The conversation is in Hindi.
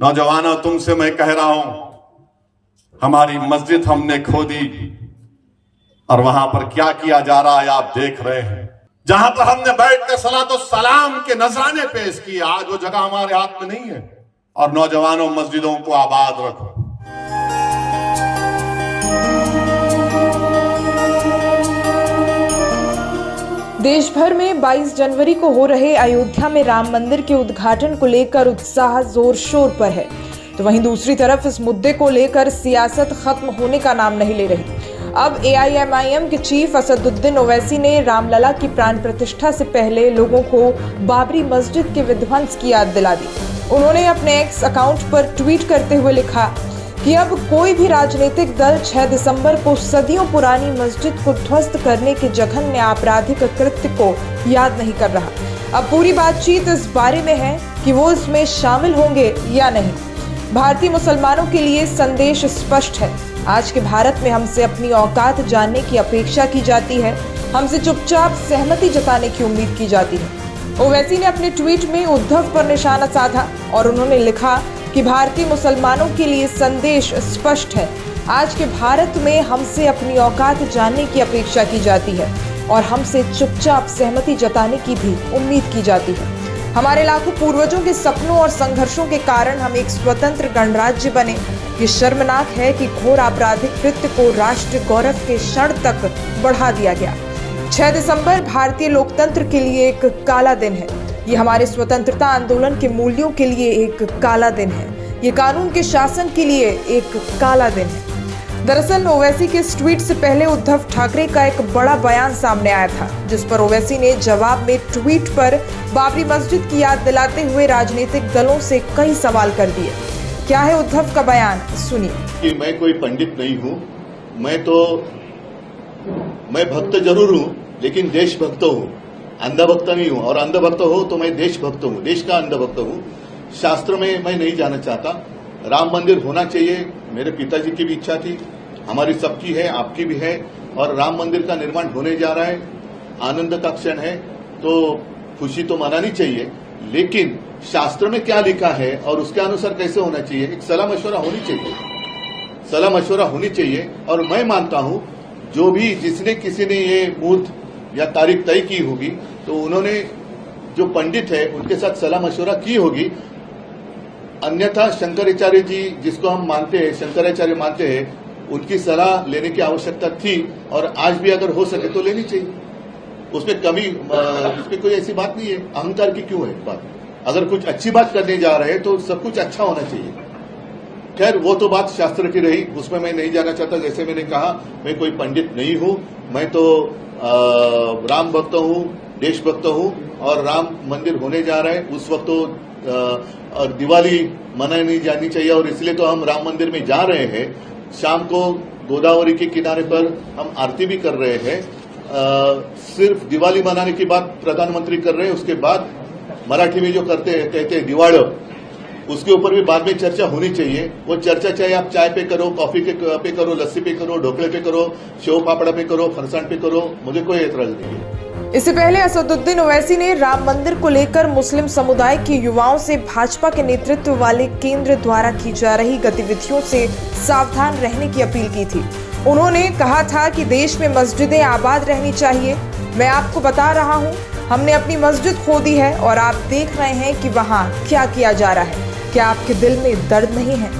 नौजवानों, तुमसे मैं कह रहा हूं, हमारी मस्जिद हमने खो दी और वहां पर क्या किया जा रहा है आप देख रहे हैं। जहां पर हमने बैठ कर सलातो सलाम के नजराने पेश किए, आज वो जगह हमारे हाथ में नहीं है। और नौजवानों, मस्जिदों को आबाद रखो। देश भर में 22 जनवरी को हो रहे अयोध्या में राम मंदिर के उद्घाटन को लेकर उत्साह जोर शोर पर है, तो वहीं दूसरी तरफ इस मुद्दे को लेकर सियासत खत्म होने का नाम नहीं ले रही। अब AIMIM के चीफ असदुद्दीन ओवैसी ने रामलला की प्राण प्रतिष्ठा से पहले लोगों को बाबरी मस्जिद के विध्वंस की याद दिला दी। उन्होंने अपने एक्स अकाउंट पर ट्वीट करते हुए लिखा कि अब कोई भी राजनीतिक दल 6 दिसंबर को सदियों पुरानी मस्जिद को ध्वस्त करने के जघन्य आपराधिक कृत्य को याद नहीं कर रहा। अब पूरी बातचीत इस बारे में है कि वो इसमें शामिल होंगे या नहीं। भारतीय मुसलमानों के लिए संदेश स्पष्ट है। आज के भारत में हमसे अपनी औकात जानने की अपेक्षा की जाती है, हमसे चुपचाप सहमति जताने की उम्मीद की जाती है। ओवैसी ने अपने ट्वीट में उद्धव पर निशाना साधा और उन्होंने लिखा कि भारतीय मुसलमानों के लिए संदेश स्पष्ट है। आज के भारत में हमसे अपनी औकात जानने की अपेक्षा की जाती है और हमसे चुपचाप सहमति जताने की भी उम्मीद की जाती है। हमारे लाखों पूर्वजों के सपनों और संघर्षों के कारण हम एक स्वतंत्र गणराज्य बने। ये शर्मनाक है कि घोर आपराधिक कृत्य को राष्ट्र गौरव के क्षण तक बढ़ा दिया गया। 6 दिसंबर भारतीय लोकतंत्र के लिए एक काला दिन है। ये हमारे स्वतंत्रता आंदोलन के मूल्यों के लिए एक काला दिन है। ये कानून के शासन के लिए एक काला दिन है। दरअसल ओवैसी के इस ट्वीट से पहले उद्धव ठाकरे का एक बड़ा बयान सामने आया था, जिस पर ओवैसी ने जवाब में ट्वीट पर बाबरी मस्जिद की याद दिलाते हुए राजनीतिक दलों से कई सवाल कर दिए। क्या है उद्धव का बयान, सुनिए। कि मैं कोई पंडित नहीं हूँ, मैं भक्त जरूर हूँ, लेकिन देशभक्त हूँ, अंधभक्त नहीं हूँ। और अंधभक्त हो तो मैं देशभक्त हूँ, देश का अंधभक्त हूँ। शास्त्र में मैं नहीं जाना चाहता। राम मंदिर होना चाहिए, मेरे पिताजी की भी इच्छा थी, हमारी सबकी है, आपकी भी है। और राम मंदिर का निर्माण होने जा रहा है, आनंद का क्षण है, तो खुशी तो मनानी चाहिए। लेकिन शास्त्र में क्या लिखा है और उसके अनुसार कैसे होना चाहिए, एक सलाह मशवरा होनी चाहिए, सलाह मशवरा होनी चाहिए। और मैं मानता हूं जो भी जिसने किसी ने ये मुहूर्त या तारीख तय की होगी, तो उन्होंने जो पंडित है उनके साथ सलाह मशवरा की होगी। अन्यथा शंकराचार्य जी, जिसको हम मानते हैं, शंकराचार्य मानते हैं, उनकी सलाह लेने की आवश्यकता थी और आज भी अगर हो सके तो लेनी चाहिए। उसमें कमी, इसमें कोई ऐसी बात नहीं है। अहंकार की क्यों है बात? अगर कुछ अच्छी बात करने जा रहे हैं तो सब कुछ अच्छा होना चाहिए। खैर, वो तो बात शास्त्र की रही, उसमें मैं नहीं जाना चाहता। जैसे मैंने कहा, मैं कोई पंडित नहीं हूं, मैं तो राम भक्त हूं, देशभक्त हूं। और राम मंदिर होने जा रहा है, उस वक्त तो और दिवाली मनाई नहीं जानी चाहिए, और इसलिए तो हम राम मंदिर में जा रहे हैं। शाम को गोदावरी के किनारे पर हम आरती भी कर रहे हैं। सिर्फ दिवाली मनाने की बात प्रधानमंत्री कर रहे हैं, उसके बाद मराठी में जो कहते हैं दिवाळ, उसके ऊपर भी बाद में चर्चा होनी चाहिए। वो चर्चा चाहे आप चाय पे करो, कॉफी पे करो, लस्सी पे करो, ढोकले पे करो, शेव फाफड़ा पे करो, फरसाण पे करो, मुझे कोई एतराज नहीं है। इससे पहले असदुद्दीन ओवैसी ने राम मंदिर को लेकर मुस्लिम समुदाय के युवाओं से भाजपा के नेतृत्व वाले केंद्र द्वारा की जा रही गतिविधियों से सावधान रहने की अपील की थी। उन्होंने कहा था कि देश में मस्जिदें आबाद रहनी चाहिए। मैं आपको बता रहा हूं, हमने अपनी मस्जिद खो दी है और आप देख रहे हैं कि वहां क्या किया जा रहा है। क्या आपके दिल में दर्द नहीं है?